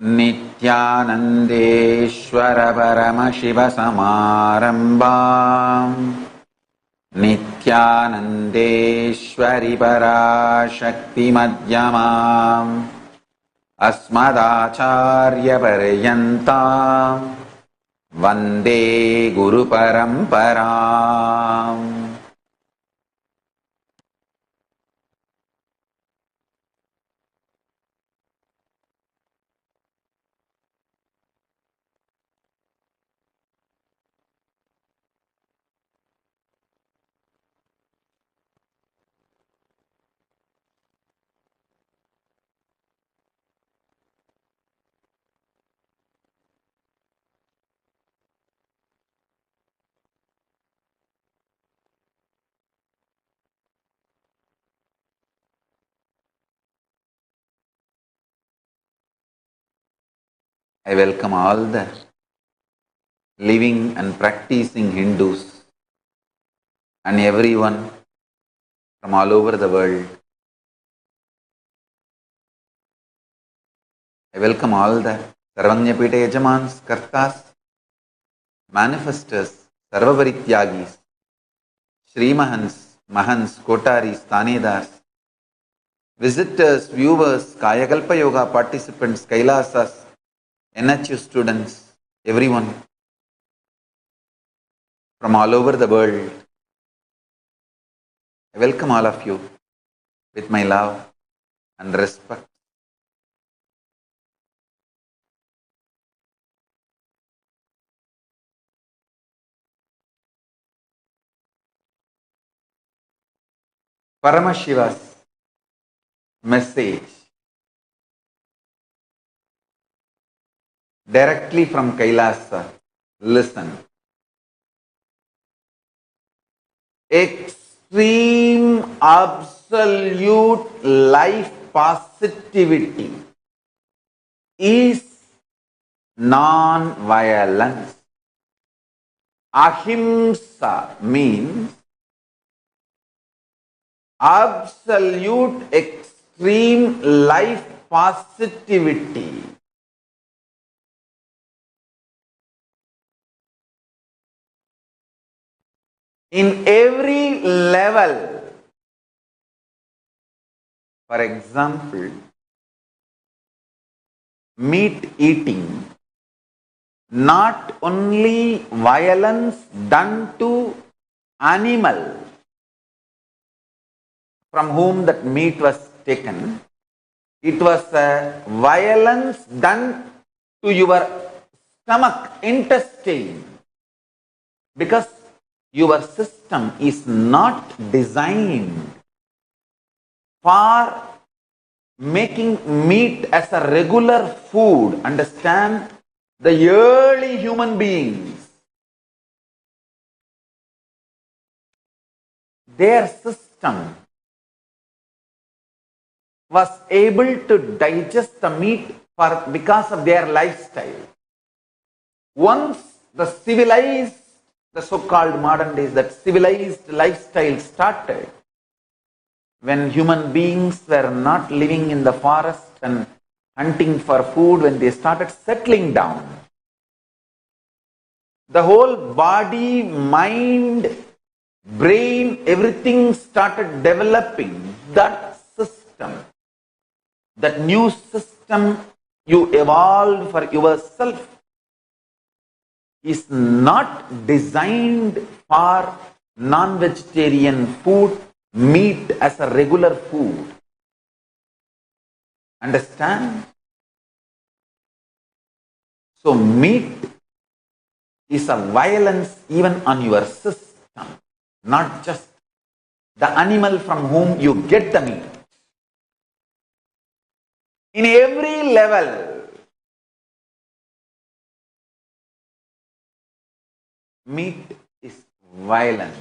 नित्यानन्देश्वर परमशिवसमारम्भाम् नित्यानन्देश्वरि पराशक्तिमध्यमाम् अस्मदाचार्यपर्यन्ताम् वन्दे गुरुपरम्पराम्. I welcome all the living and practicing Hindus and everyone from all over the world. I welcome all the Sarvanyapita Yajamans, Kartas, Manifestors, Sarvaparityagis, Srimahans, Mahans, Kotaris, Tanedars, visitors, viewers, Kayakalpa Yoga participants, Kailasas, NHU students, everyone from all over the world. I welcome all of you with my love and respect. Paramashiva's message directly from Kailasa. Listen. Extreme absolute life positivity is non-violence. Ahimsa means absolute extreme life positivity. In every level. For example, meat eating, not only violence done to animal from whom that meat was taken, it was a violence done to your stomach, intestine, because your system is not designed for making meat as a regular food. Understand? The early human beings, their system was able to digest the meat because of their lifestyle. Once the civilized, the so-called modern days, that civilized lifestyle started, when human beings were not living in the forest and hunting for food, when they started settling down, the whole body, mind, brain, everything started developing. That system, that new system you evolved for yourself, is not designed for non-vegetarian food, meat as a regular food. Understand? So meat is a violence even on your system, not just the animal from whom you get the meat. In every level, meat is violence,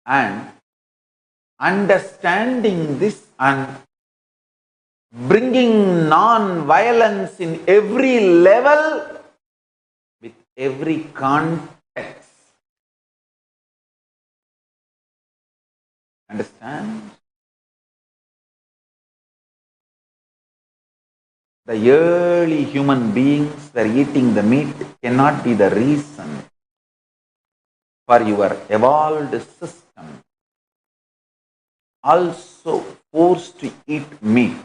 and understanding this and bringing non-violence in every level with every context. Understand? the early human beings were eating the meat cannot be the reason for your evolved system also forced to eat meat.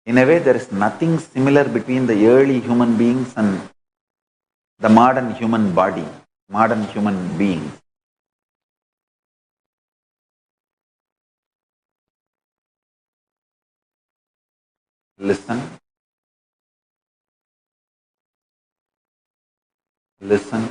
In a way, there is nothing similar between the early human beings and the modern human body, modern human beings. Listen. Listen.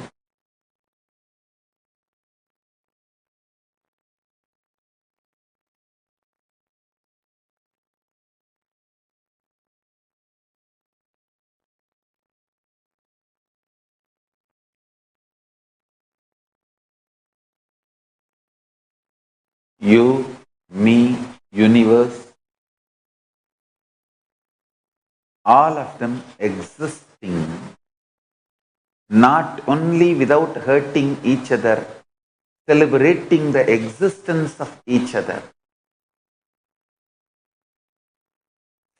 You, me, universe, all of them existing not only without hurting each other, celebrating the existence of each other,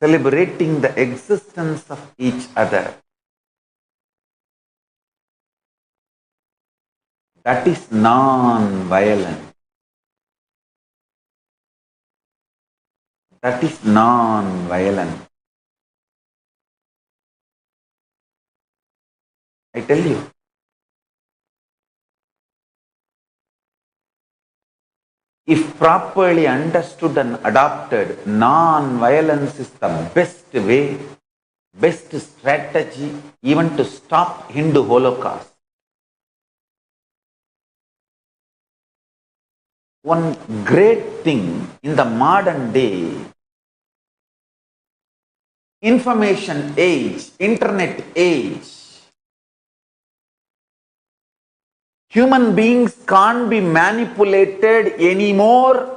celebrating the existence of each other. That is non-violent. That is non-violent. I tell you. If properly understood and adopted, non-violence is the best way, best strategy even to stop Hindu Holocaust. One great thing in the modern day, information age, internet age, human beings can't be manipulated anymore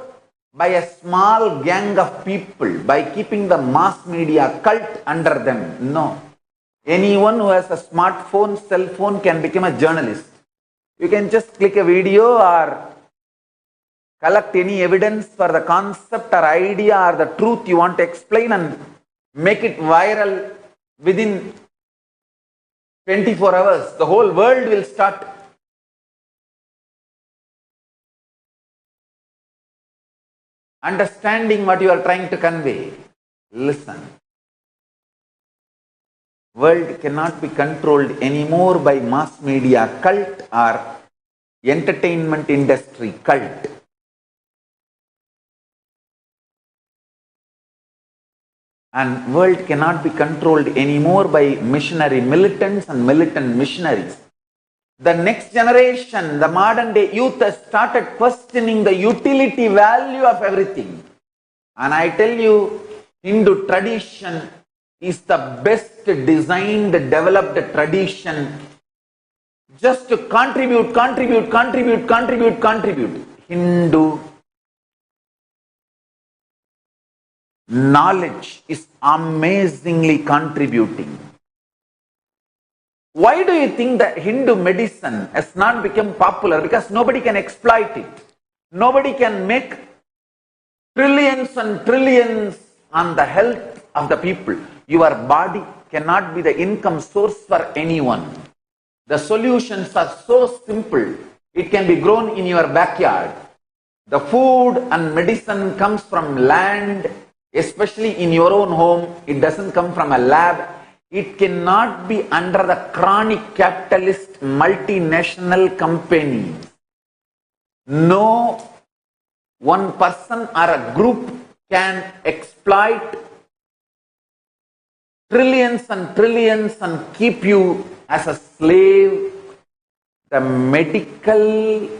by a small gang of people, by keeping the mass media cult under them. No. Anyone who has a smartphone, cell phone can become a journalist. You can just click a video or collect any evidence for the concept or idea or the truth you want to explain and make it viral within 24 hours. The whole world will start understanding what you are trying to convey. Listen. World cannot be controlled anymore by mass media cult or entertainment industry cult. And world cannot be controlled anymore by missionary militants and militant missionaries. The next generation, the modern day youth has started questioning the utility value of everything. And I tell you, Hindu tradition is the best designed, developed tradition just to contribute. Hindu knowledge is amazingly contributing. Why do you think that Hindu medicine has not become popular? Because nobody can exploit it. Nobody can make trillions and trillions on the health of the people. Your body cannot be the income source for anyone. The solutions are so simple. It can be grown in your backyard. The food and medicine comes from land, especially in your own home. It doesn't come from a lab. It cannot be under the chronic capitalist multinational companies. No one person or a group can exploit trillions and trillions and keep you as a slave. The medical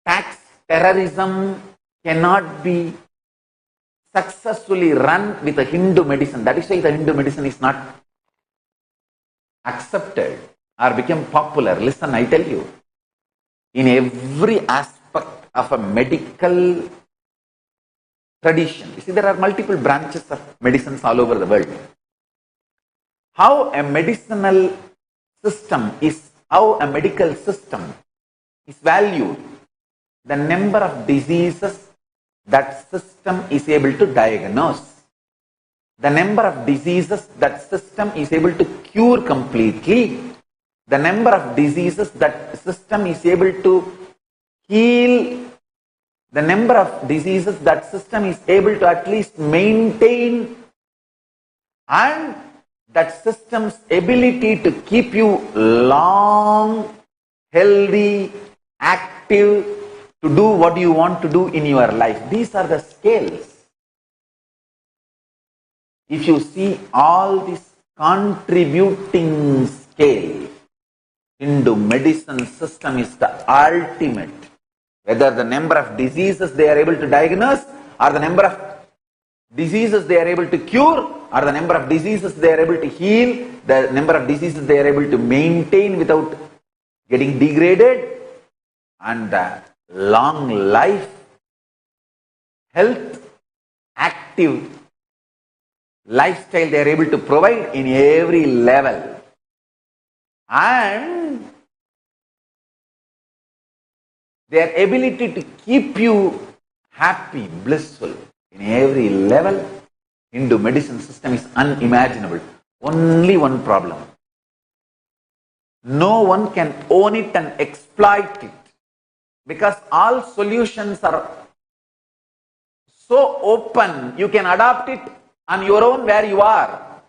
tax terrorism cannot be successfully run with a Hindu medicine. That is why the Hindu medicine is not accepted or become popular. Listen, I tell you, in every aspect of a medical tradition, you see, there are multiple branches of medicines all over the world. How a medical system is valued the number of diseases that system is able to diagnose. The number of diseases that system is able to cure completely. The number of diseases that system is able to heal. The number of diseases that system is able to at least maintain. And that system's ability to keep you long, healthy, active, to do what you want to do in your life. These are the scales. If you see all this contributing scale, Hindu medicine system is the ultimate. Whether the number of diseases they are able to diagnose, or the number of diseases they are able to cure, or the number of diseases they are able to heal, the number of diseases they are able to maintain without getting degraded, and the long life, health, active lifestyle they are able to provide in every level. And their ability to keep you happy, blissful in every level, Hindu medicine system is unimaginable. Only one problem. No one can own it and exploit it, because all solutions are so open, you can adopt it on your own where you are.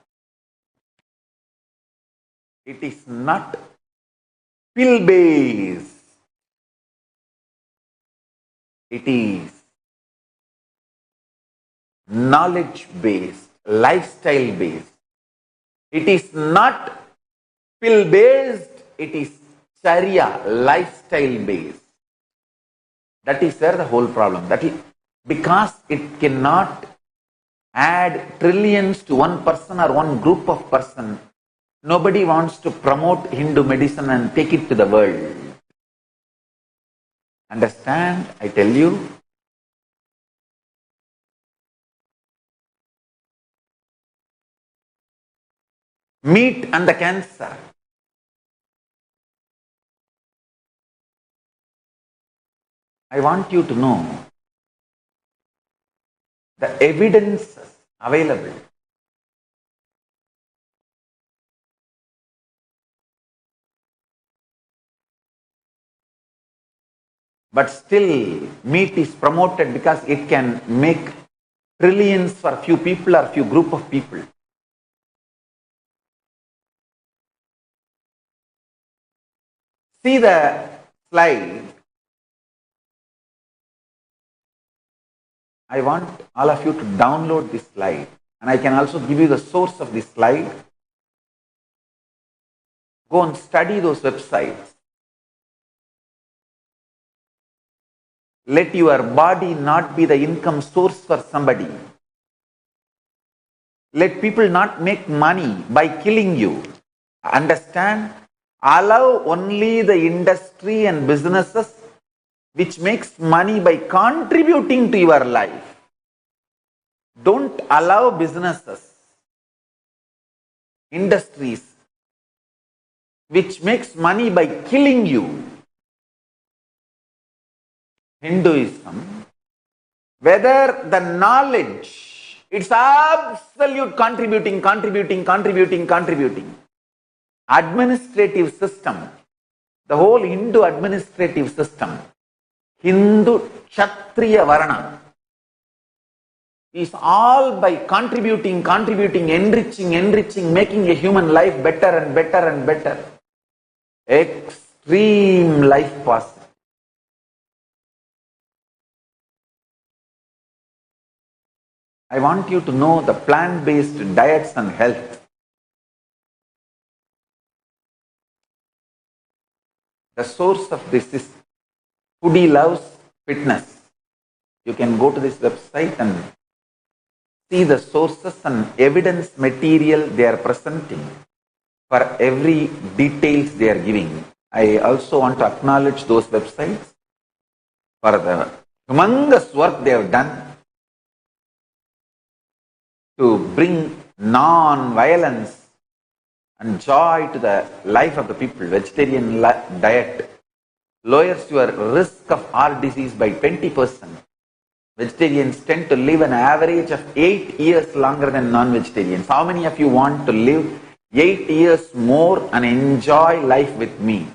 It is not pill-based. It is knowledge-based, lifestyle-based. It is not pill-based, it is Charya, lifestyle-based. That is where the whole problem. That is because it cannot add trillions to one person or one group of person. Nobody wants to promote Hindu medicine and take it to the world. Understand? I tell you. Meat and the cancer. I want you to know the evidences available. But still, meat is promoted because it can make trillions for few people or few group of people. See the slide. I want all of you to download this slide, and I can also give you the source of this slide. Go and study those websites. Let your body not be the income source for somebody. Let people not make money by killing you. Understand? Allow only the industry and businesses which makes money by contributing to your life. Don't allow businesses, industries which makes money by killing you. Hinduism, whether the knowledge, it's absolute contributing. Administrative system, the whole Hindu administrative system, Hindu Kshatriya Varna, is all by contributing, enriching, making a human life better and better. Extreme life possible. I want you to know the plant-based diets and health. The source of this is Foodie Loves Fitness. You can go to this website and see the sources and evidence material they are presenting for every details they are giving. I also want to acknowledge those websites for the humongous work they have done to bring non-violence and joy to the life of the people. Vegetarian diet, lowers your risk of heart disease by 20%. Vegetarians tend to live an average of 8 years longer than non-vegetarians. How many of you want to live 8 years more and enjoy life with me?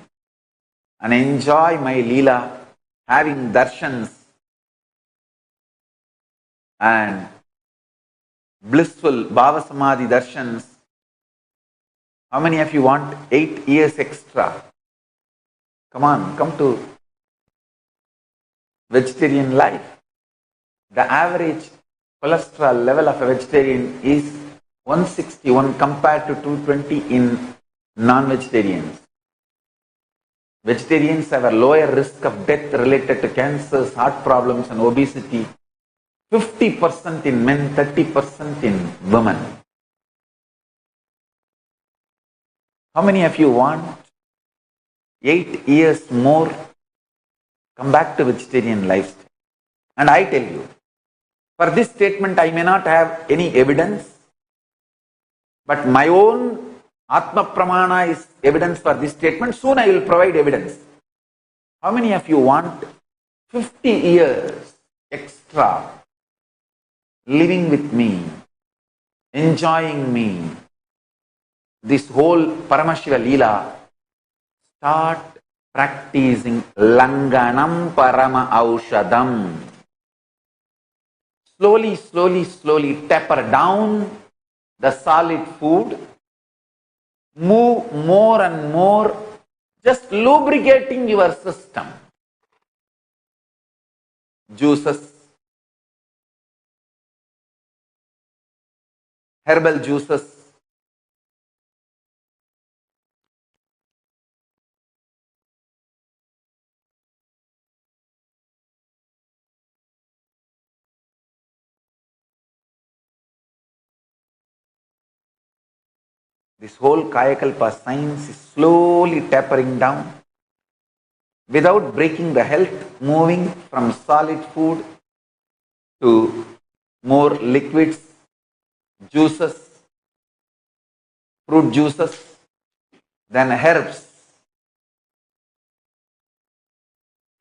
And enjoy my Leela, having darshans and blissful Bhava Samadhi darshans. How many of you want 8 years extra? Come on, come to vegetarian life. The average cholesterol level of a vegetarian is 161 compared to 220 in non-vegetarians. Vegetarians have a lower risk of death related to cancers, heart problems and obesity. 50% in men, 30% in women. How many of you want 8 years more? Come back to vegetarian lifestyle. And I tell you, for this statement I may not have any evidence, but my own Atma Pramana is evidence for this statement. Soon I will provide evidence. How many of you want 50 years extra living with me, enjoying me, this whole Paramashiva Leela? Start practicing Langanam Parama Aushadam. Slowly, slowly, slowly taper down the solid food. Move more and more, just lubricating your system. Juices, herbal juices, this whole Kayakalpa science is slowly tapering down without breaking the health, moving from solid food to more liquids, juices, fruit juices, then herbs,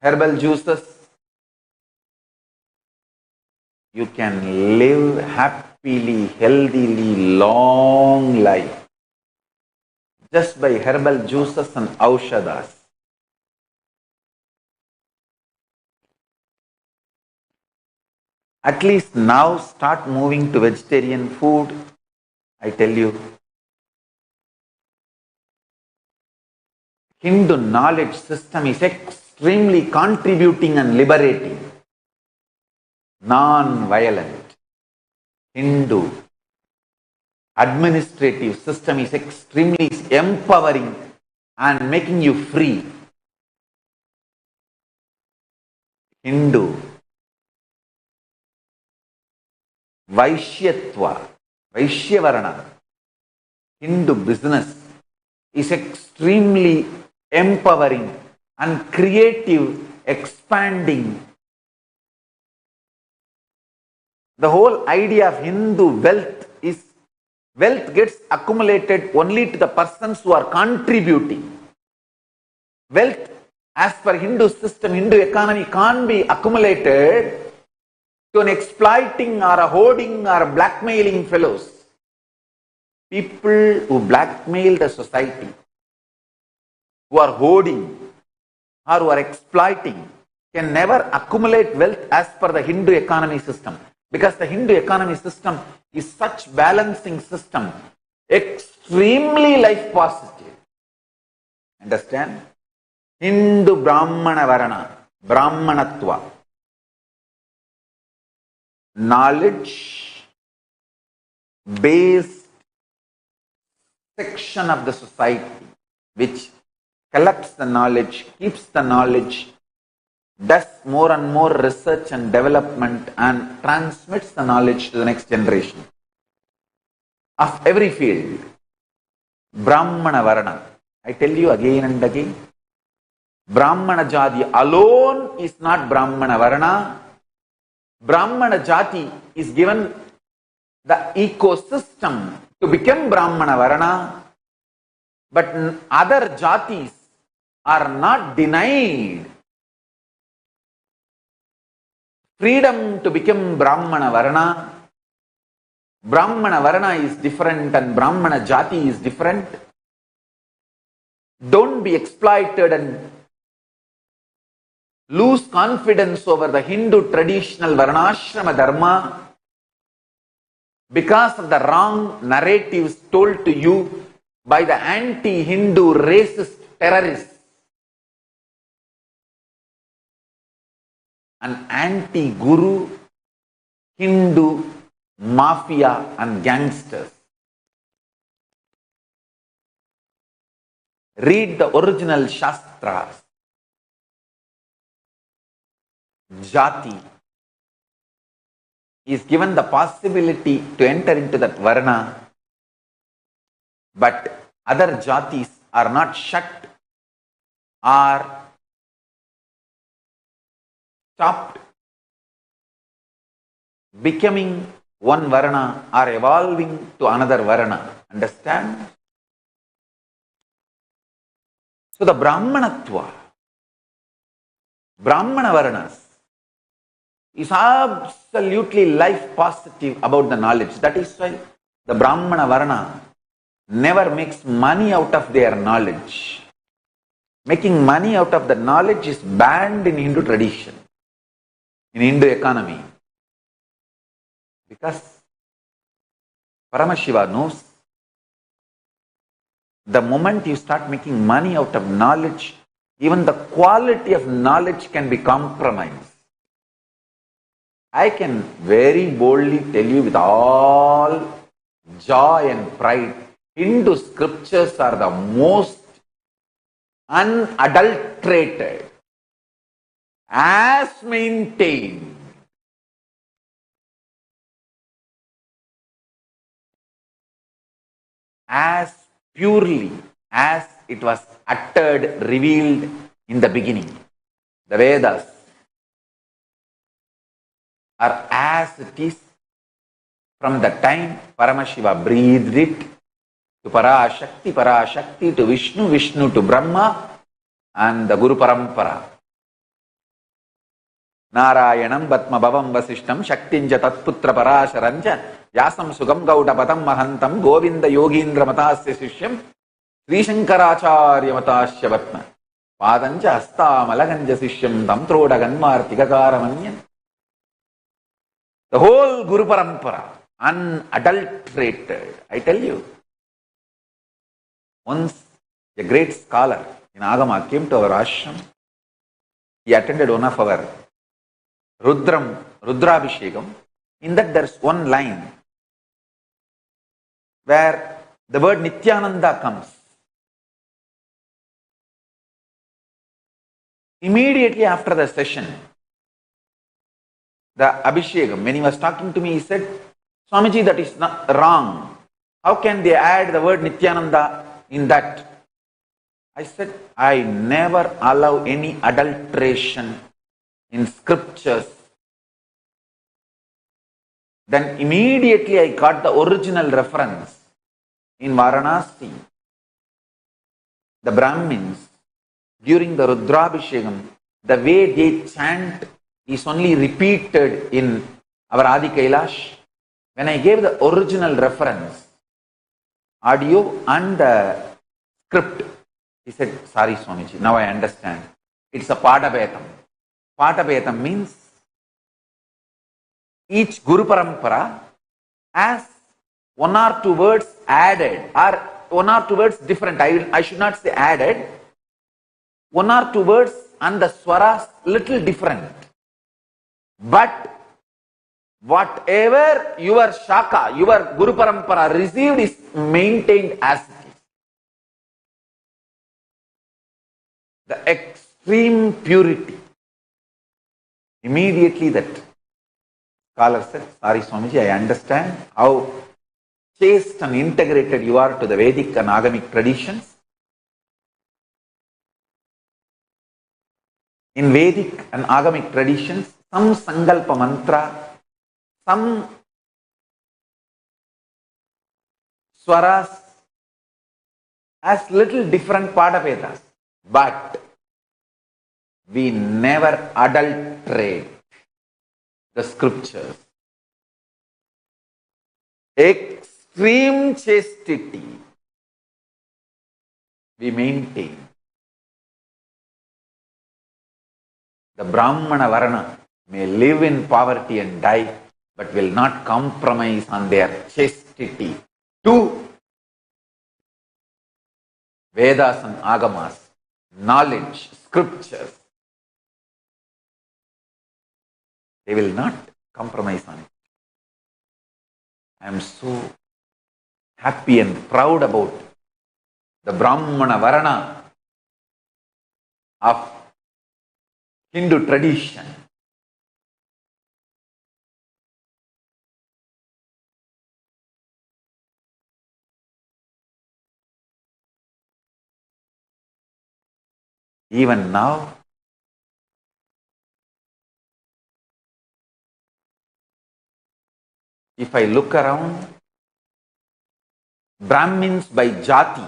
herbal juices. You can live happily, healthily, long life just by herbal juices and aushadas. At least now start moving to vegetarian food. I tell you, Hindu knowledge system is extremely contributing and liberating. Non-violent Hindu administrative system is extremely empowering and making you free. Hindu Vaishyatva, Vaishyavarana, Hindu business is extremely empowering and creative, expanding. The whole idea of Hindu wealth is wealth gets accumulated only to the persons who are contributing. Wealth, as per Hindu system, Hindu economy, can't be accumulated to an exploiting or a hoarding or a blackmailing fellows. People who blackmail the society, who are hoarding or who are exploiting, can never accumulate wealth as per the Hindu economy system. Because the Hindu economy system is such balancing system, extremely life positive. Understand? Hindu Brahmana Varana, Brahmanatva. Knowledge based section of the society which collects the knowledge, keeps the knowledge, does more and more research and development and transmits the knowledge to the next generation of every field. Brahmana Varana. I tell you again and again, Brahmana Jati alone is not Brahmana Varana. Brahmana Jati is given the ecosystem to become Brahmana Varana, but other Jatis are not denied freedom to become Brahmana Varna. Brahmana Varna is different and Brahmana Jati is different. Don't be exploited and lose confidence over the Hindu traditional Varnashrama Dharma because of the wrong narratives told to you by the anti-Hindu racist terrorists and anti-Guru Hindu mafia and gangsters. Read the original Shastras. Jati is given the possibility to enter into that Varna, but other Jatis are not shut or stopped becoming one Varna or evolving to another Varna. Understand? So the Brahmanatva, Brahmana Varnas, is absolutely life positive about the knowledge. That is why the Brahmana Varna never makes money out of their knowledge. Making money out of the knowledge is banned in Hindu tradition, in Hindu economy. Because Paramashiva knows the moment you start making money out of knowledge, even the quality of knowledge can be compromised. I can very boldly tell you with all joy and pride, Hindu scriptures are the most unadulterated, as maintained, as purely as it was uttered, revealed in the beginning. The Vedas are as it is from the time Paramashiva breathed it to Parashakti to Vishnu, Vishnu to Brahma and the Guru Parampara. Narayanam Batma Bhavam Vasishtam Shaktinja Tatputra Parasharanja Yasam Sugam Gauda Patam Mahantam Govinda Yogindra Matasya Sishyam Sri Shankaracharya Matasya Vatma Padanja Asta Malaganja Sishyam Tam Troda Ganmartika Manyan. The whole Guru Parampara, unadulterated. I tell you, once a great scholar in Agama came to our ashram. He attended one of our Rudrabhishekam. In that there's one line where the word Nityananda comes. Immediately after the session, the Abhishekam, when he was talking to me, he said, Swamiji, that is not wrong. How can they add the word Nityananda in that? I said, I never allow any adulteration in scriptures. Then immediately I got the original reference in Varanasi. The Brahmins, during the Rudrabhishekam, the way they chant is only repeated in our Adi Kailash. When I gave the original reference, audio and the script, he said, sorry Swamiji, now I understand. It's a Padabetam. Padabetam means each Guru Parampara has one or two words added or one or two words different. I should not say added. One or two words and the swaras little different. But whatever your Shaka, your Guru Parampara received is maintained as it is. The extreme purity. Immediately that scholar said, sorry Swamiji, I understand how chaste and integrated you are to the Vedic and Agamic traditions. In Vedic and Agamic traditions, some Sangalpa mantra, some swaras has little different Padavedas. but we never adulterate the scriptures. Extreme chastity we maintain. The Brahmana Varana may live in poverty and die, but will not compromise on their chastity to Vedas and Agamas, knowledge, scriptures. They will not compromise on it. I am so happy and proud about the Brahmana Varana of Hindu tradition. Even now, if I look around, Brahmins by Jati,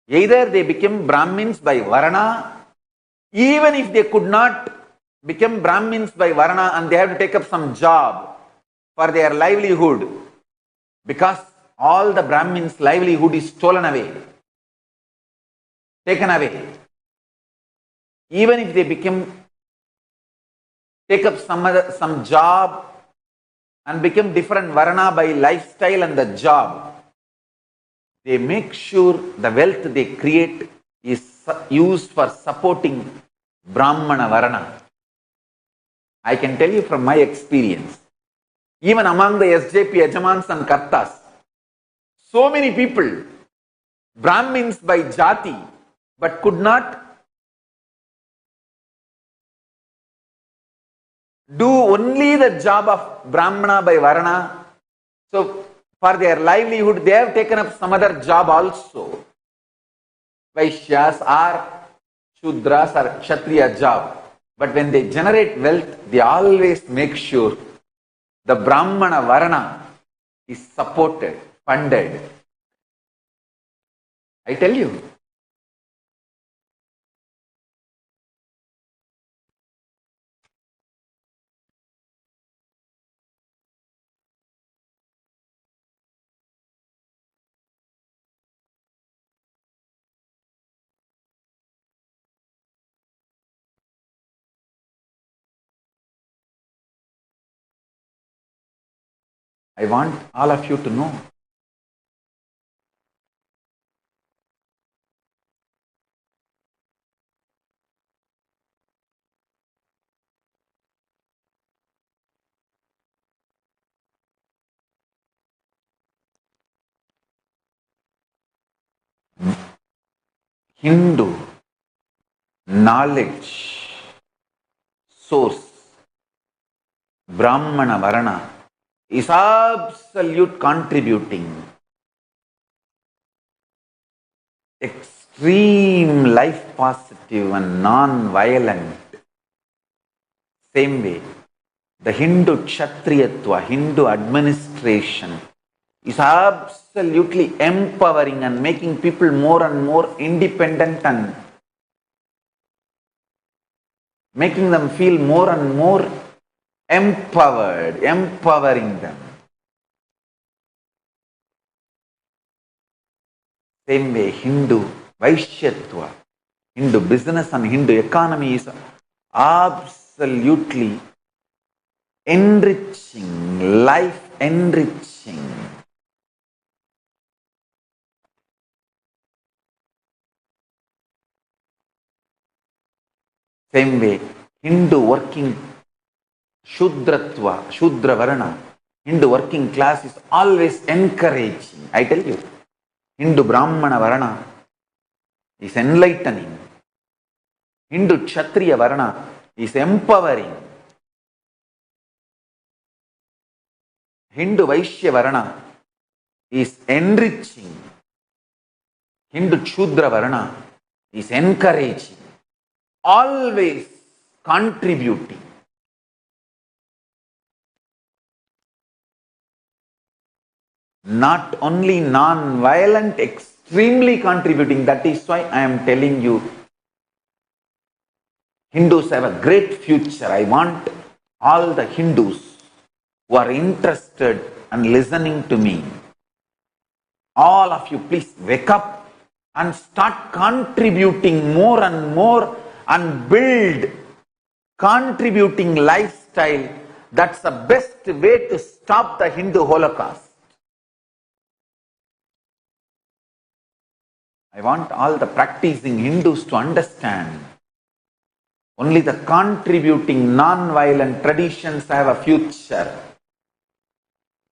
either they became Brahmins by Varana, even if they could not become Brahmins by Varana and they have to take up some job for their livelihood, because all the Brahmins' livelihood is stolen away, taken away. Even if they take up some job and become different Varana by lifestyle and the job, they make sure the wealth they create is used for supporting Brahmana Varana. I can tell you from my experience, even among the SJP Yajamans and Kartas, so many people, Brahmins by Jati, but could not do only the job of Brahmana by Varana. So for their livelihood, they have taken up some other job also. Vaishyas or Shudras or Kshatriya job. But when they generate wealth, they always make sure the Brahmana Varana is supported, funded. I tell you. I want all of you to know. Hindu knowledge source, Brahmana Varana, is absolute contributing, extreme life positive and non-violent. Same way, the Hindu Kshatriyatva, Hindu administration is absolutely empowering and making people more and more independent and making them feel more and more empowered, empowering them. Same way, Hindu Vaishyatva, Hindu business and Hindu economy is absolutely enriching, life enriching. Same way, Hindu working Shudratva, Shudra Varana, Hindu working class is always encouraging. I tell you, Hindu Brahmana Varana is enlightening. Hindu Kshatriya Varana is empowering. Hindu Vaishya Varana is enriching. Hindu Shudra Varana is encouraging. Always contributing. Not only non-violent, extremely contributing. That is why I am telling you, Hindus have a great future. I want all the Hindus who are interested and listening to me, all of you, please wake up and start contributing more and more and build contributing lifestyle. That's the best way to stop the Hindu Holocaust. I want all the practicing Hindus to understand only the contributing non-violent traditions have a future.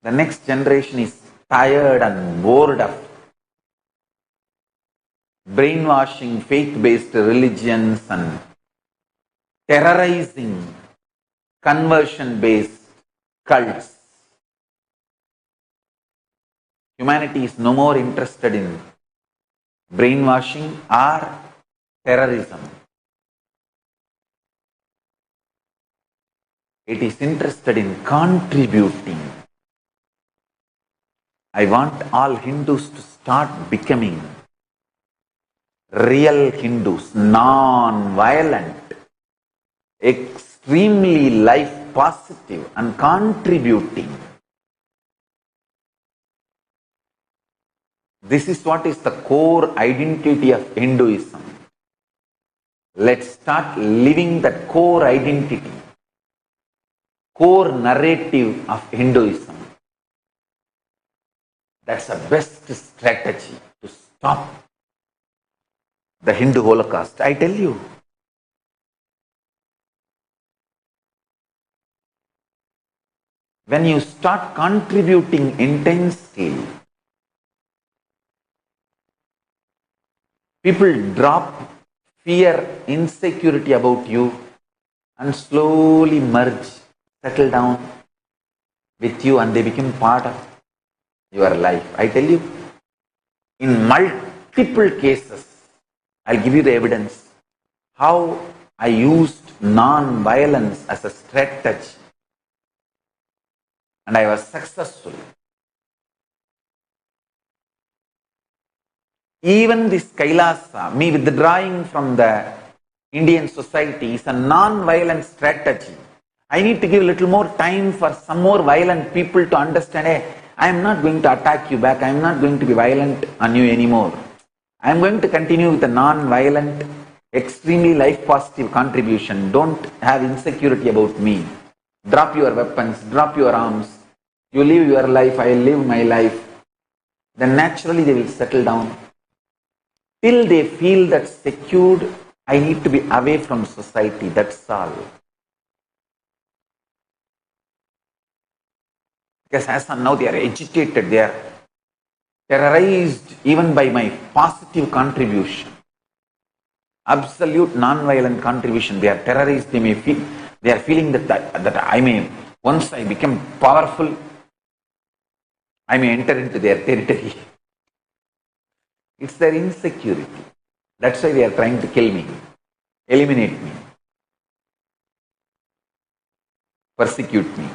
The next generation is tired and bored of brainwashing faith-based religions and terrorizing conversion-based cults. Humanity is no more interested in brainwashing or terrorism. It is interested in contributing. I want all Hindus to start becoming real Hindus, non-violent, extremely life positive and contributing. This is what is the core identity of Hinduism. Let's start living that core identity, core narrative of Hinduism. That's the best strategy to stop the Hindu Holocaust. I tell you. When you start contributing intensely, people drop fear, insecurity about you and slowly merge, settle down with you, and they become part of your life. I tell you, in multiple cases, I'll give you the evidence how I used non-violence as a strategy and I was successful. Even this Kailasa, me withdrawing from the Indian society, is a non-violent strategy. I need to give a little more time for some more violent people to understand, hey, I am not going to attack you back, I am not going to be violent on you anymore. I am going to continue with a non-violent, extremely life-positive contribution. Don't have insecurity about me. Drop your weapons, drop your arms. You live your life, I live my life. Then naturally they will settle down. Till they feel that secured, I need to be away from society, that's all. Because as of now they are agitated, they are terrorized even by my positive contribution. Absolute non-violent contribution. They are terrorized, they are feeling that I may, once I become powerful, I may enter into their territory. It's their insecurity. That's why they are trying to kill me, eliminate me, persecute me.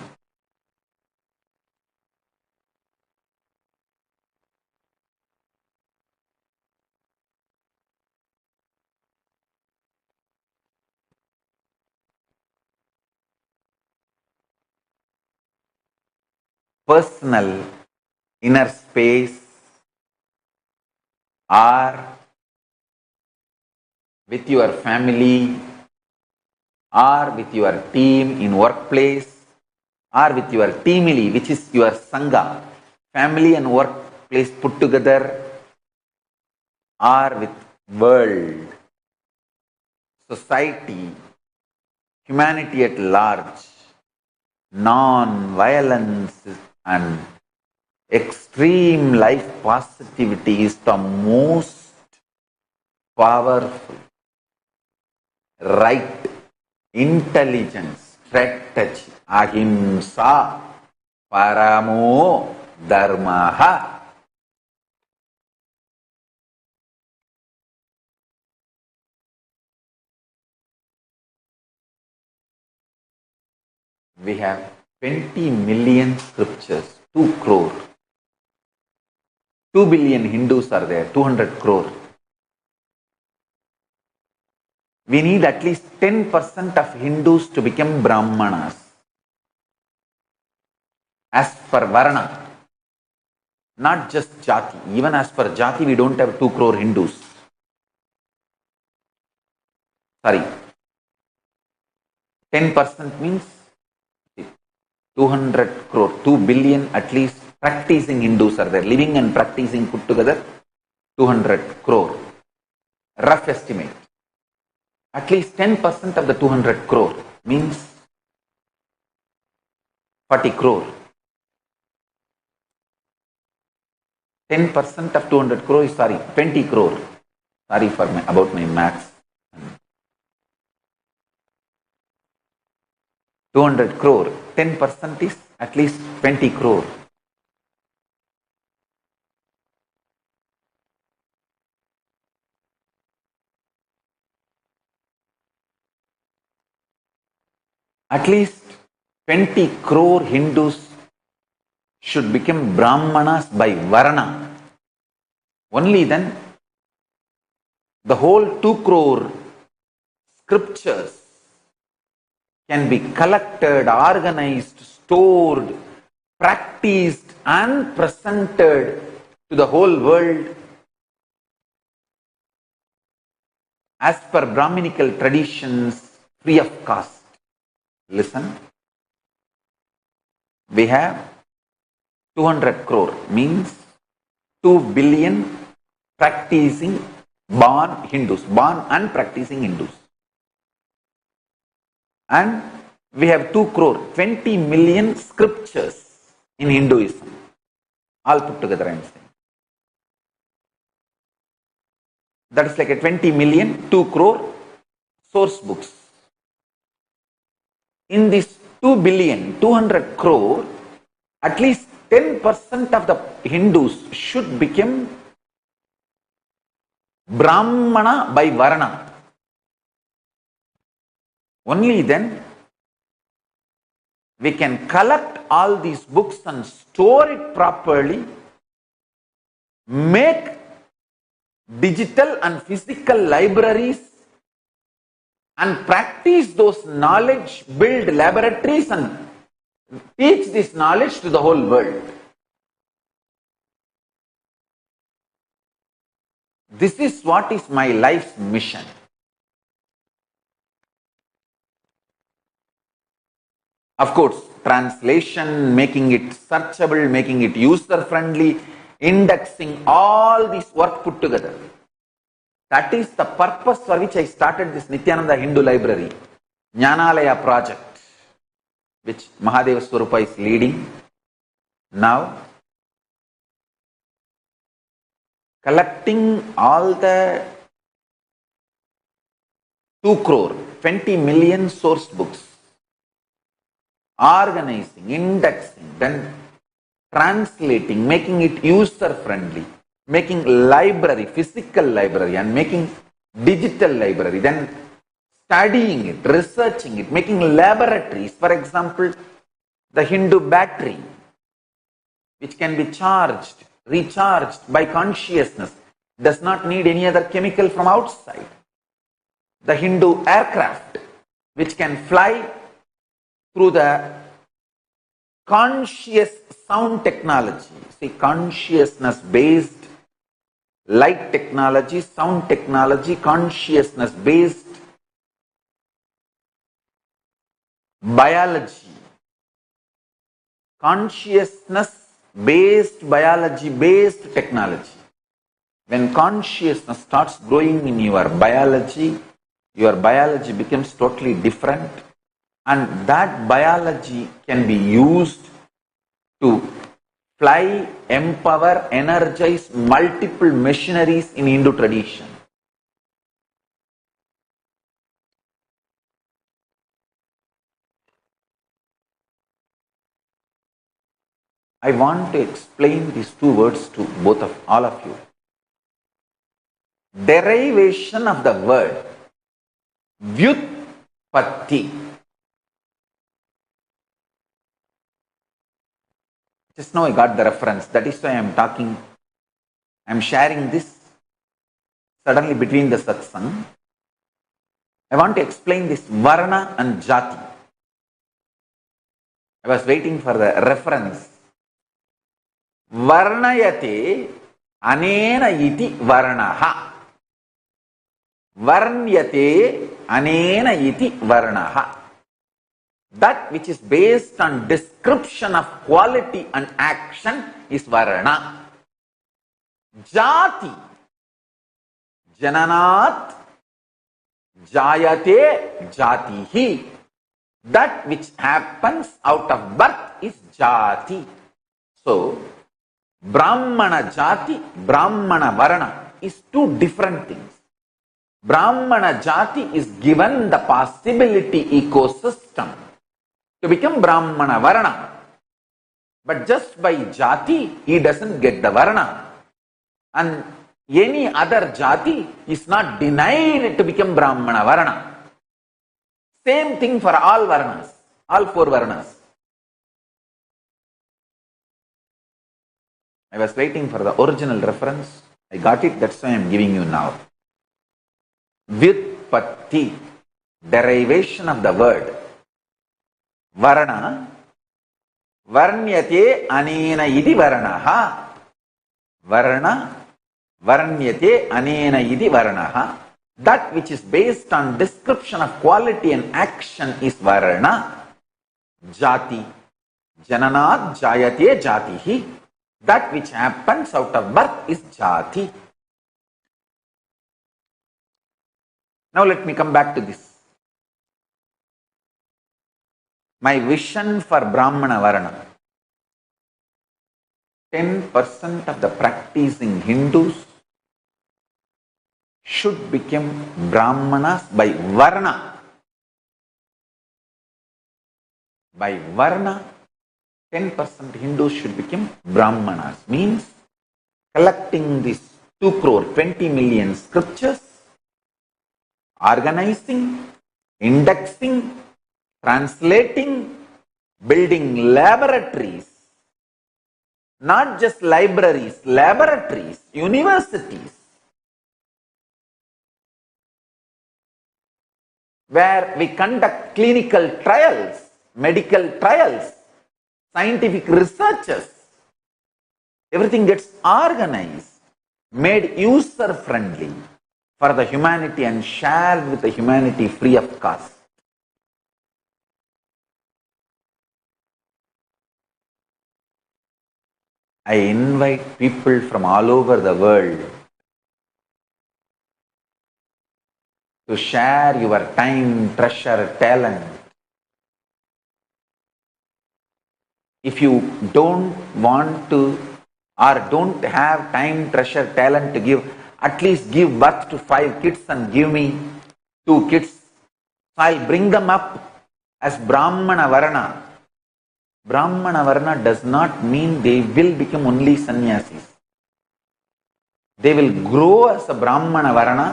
Personal inner space or with your family or with your team in workplace or with your teamily, which is your sangha, family and workplace put together, or with world, society, humanity at large. Non-violence and extreme life positivity is the most powerful, right, intelligent strategy. Ahimsa paramo dharmaha. We have 20 million scriptures, 2 crore. 2 billion Hindus are there, 200 crore. We need at least 10% of Hindus to become Brahmanas. As per Varna, not just Jati. Even as per Jati, we don't have 2 crore Hindus. Sorry. 10% means 200 crore, 2 billion at least practicing Hindus are there. Living and practicing put together, 200 crore. Rough estimate. At least 10% of the 200 crore means 40 crore. 10% of 200 crore is, 20 crore. Sorry for about my maths. 200 crore. 10% is at least 20 crore. At least 20 crore Hindus should become Brahmanas by Varna. Only then the whole 2 crore scriptures can be collected, organized, stored, practiced and presented to the whole world as per Brahminical traditions, free of cost. Listen, we have 200 crore means 2 billion practicing born Hindus, born and practicing Hindus. And we have 2 crore, 20 million scriptures in Hinduism. All put together I am saying. That is like a 20 million, 2 crore source books. In this 2 billion, 200 crore, at least 10% of the Hindus should become Brahmana by Varna. Only then we can collect all these books and store it properly, make digital and physical libraries and practice those knowledge, build laboratories and teach this knowledge to the whole world. This is what is my life's mission. Of course, translation, making it searchable, making it user-friendly, indexing, all this work put together. That is the purpose for which I started this Nityananda Hindu Library, Jnanalaya project, which Mahadeva Swarupa is leading. Now, collecting all the 2 crore, 20 million source books, organizing, indexing, then translating, making it user-friendly, making library, physical library and making digital library, then studying it, researching it, making laboratories. For example, the Hindu battery, which can be charged, recharged by consciousness, does not need any other chemical from outside. The Hindu aircraft, which can fly through the conscious sound technology, see, consciousness-based light technology, sound technology, consciousness-based biology, consciousness-based biology-based technology. When consciousness starts growing in your biology becomes totally different, and that biology can be used to fly, empower, energize multiple machineries in Hindu tradition. I want to explain these 2 words to all of you. Derivation of the word Vyutpatti. Just now I got the reference. That is why I am talking I am sharing this suddenly between the satsang. I want to explain this Varna and Jati. I was waiting for the reference. Varnayate anena iti varnaha. Varnyate anena iti varnaha. That which is based on description of quality and action is Varna. Jati. Jananat Jayate Jatihi. That which happens out of birth is Jati. So, Brahmana Jati, Brahmana Varna is two different things. Brahmana Jati is given the possibility ecosystem to become Brahmana Varna. But just by Jati, he doesn't get the Varna. And any other Jati is not denied to become Brahmana Varna. Same thing for all Varnas, all four Varnas. I was waiting for the original reference. I got it, that's why I am giving you now. Vyutpatti, derivation of the word. Varna, varnyate anena iti varnaha. Varna, varnyate anena iti varnaha. That which is based on description of quality and action is Varna. Jati, jananat jayate jatihi. That which happens out of birth is Jati. Now let me come back to this. My vision for Brahmana Varna. 10% of the practicing Hindus should become Brahmanas by Varna. By Varna, 10% Hindus should become Brahmanas. Means collecting these 2 crore, 20 million scriptures, organizing, indexing, translating, building laboratories. Not just libraries, laboratories, universities, where we conduct clinical trials, medical trials, scientific researches. Everything gets organized, made user-friendly for the humanity and shared with the humanity free of cost. I invite people from all over the world to share your time, treasure, talent. If you don't want to or don't have time, treasure, talent to give, at least give birth to 5 kids and give me 2 kids. So I'll bring them up as Brahmana Varna. Brahmana Varna does not mean they will become only sannyasis. They will grow as a Brahmana Varna,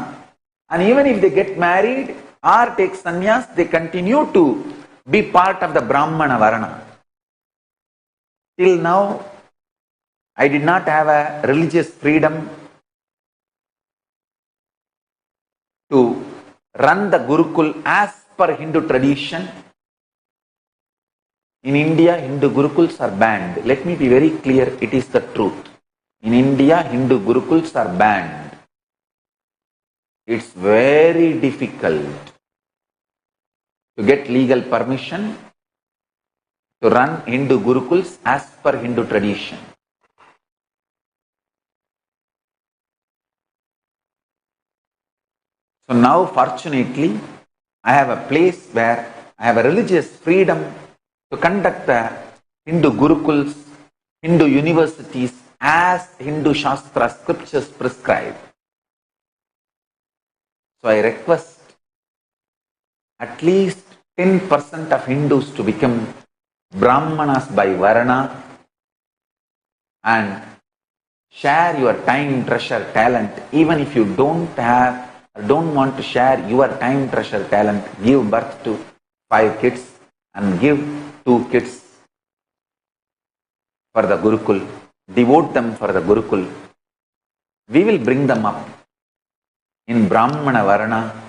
and even if they get married or take sannyas, they continue to be part of the Brahmana Varna. Till now, I did not have a religious freedom to run the Gurukul as per Hindu tradition. In India, Hindu Gurukuls are banned. Let me be very clear, it is the truth. In India, Hindu Gurukuls are banned. It's very difficult to get legal permission to run Hindu Gurukuls as per Hindu tradition. So now, fortunately, I have a place where I have a religious freedom to conduct the Hindu Gurukuls, Hindu universities as Hindu Shastra scriptures prescribe. So I request at least 10% of Hindus to become Brahmanas by Varna and share your time, treasure, talent. Even if you don't have or don't want to share your time, treasure, talent, give birth to 5 kids and give 2 kids for the Gurukul. Devote them for the Gurukul. we will bring them up in Brahmana Varna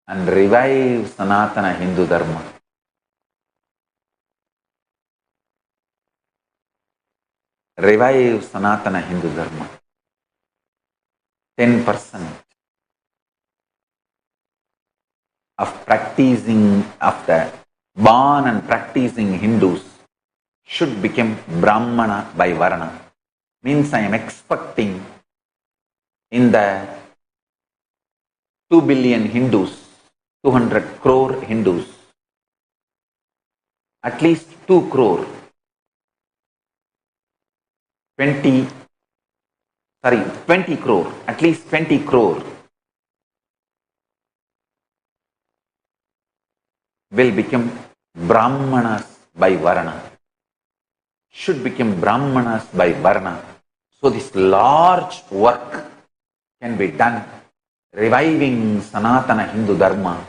and revive Sanatana Hindu Dharma. Revive Sanatana Hindu Dharma. 10% of the born and practicing Hindus should become Brahmana by Varna. Means I am expecting in the 2 billion Hindus, 200 crore Hindus, at least 2 crore, 20 crore, at least 20 crore will become Brahmanas by Varna, should become Brahmanas by Varna. So this large work can be done, reviving Sanatana Hindu Dharma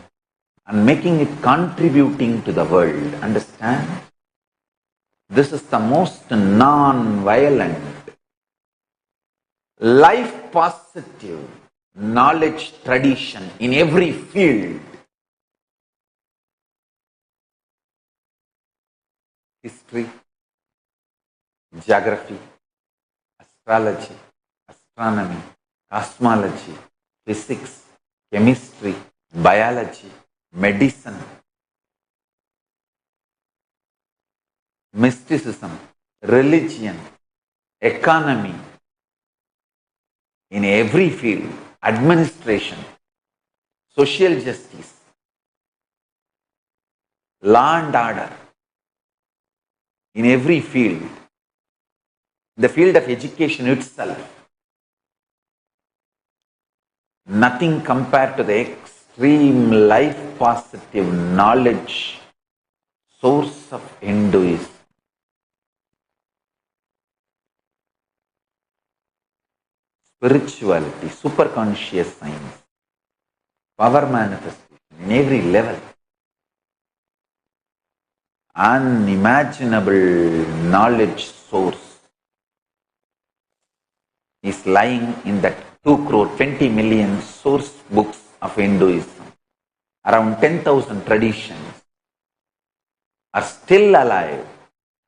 and making it contributing to the world. Understand? This is the most non-violent, life positive knowledge tradition in every field. History, geography, astrology, astronomy, cosmology, physics, chemistry, biology, medicine, mysticism, religion, economy, in every field, administration, social justice, law and order, in every field, the field of education itself, nothing compared to the extreme life positive knowledge source of Hinduism. Spirituality, superconscious science, power manifestation in every level. Unimaginable knowledge source is lying in that 2 crore, 20 million source books of Hinduism. Around 10,000 traditions are still alive.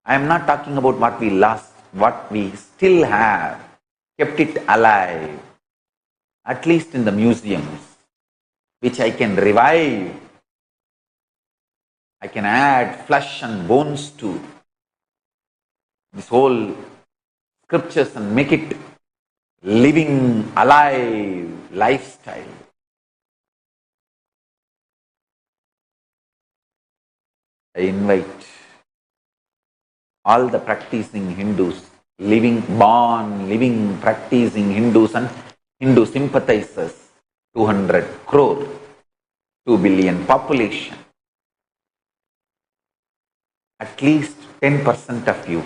I am not talking about what we lost, what we still have, kept it alive, at least in the museums, which I can revive. I can add flesh and bones to this whole scriptures and make it living, alive lifestyle. I invite all the practicing Hindus, living, practicing Hindus and Hindu sympathizers, 200 crore, 2 billion population. At least 10% of you,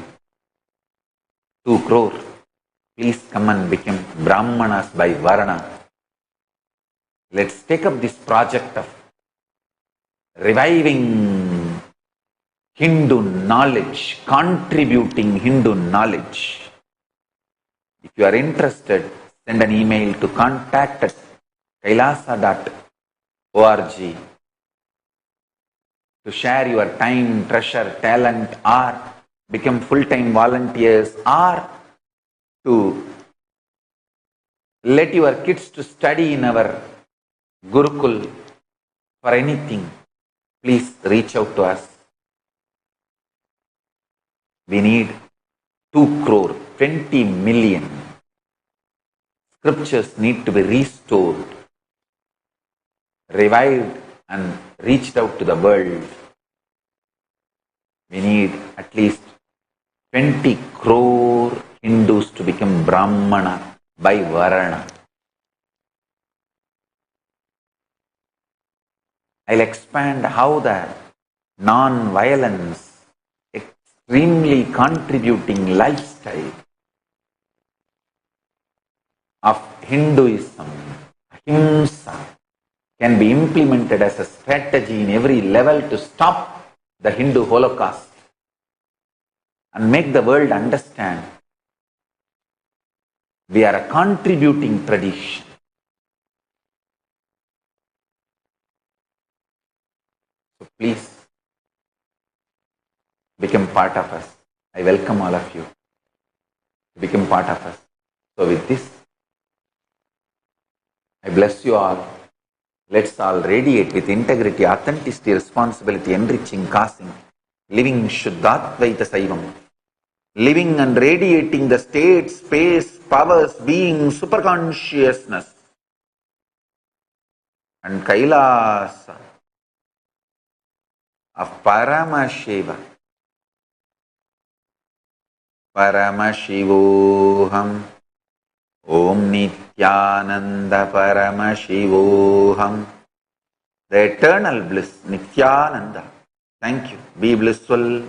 2 crore, please come and become Brahmanas by Varna. Let's take up this project of reviving Hindu knowledge, contributing Hindu knowledge. If you are interested, send an email to contact@kailasa.org to share your time, treasure, talent, or become full-time volunteers, or to let your kids to study in our Gurukul. For anything, please reach out to us. We need 2 crore, 20 million. Scriptures need to be restored, revived and reached out to the world. We need at least 20 crore Hindus to become Brahmana by Varna. I'll expand how the non-violence, extremely contributing lifestyle of Hinduism, ahimsa, can be implemented as a strategy in every level to stop the Hindu Holocaust and make the world understand we are a contributing tradition. So please become part of us. I welcome all of you to become part of us. So with this, I bless you all. Let's all radiate with integrity, authenticity, responsibility, enriching, causing, living Shuddhatvaita Saivam, living and radiating the state, space, powers, being, superconsciousness, and Kailasa of Paramashiva. Paramashivoham. Om Nityananda Paramashivoham. The eternal bliss, Nityananda. Thank you. Be blissful.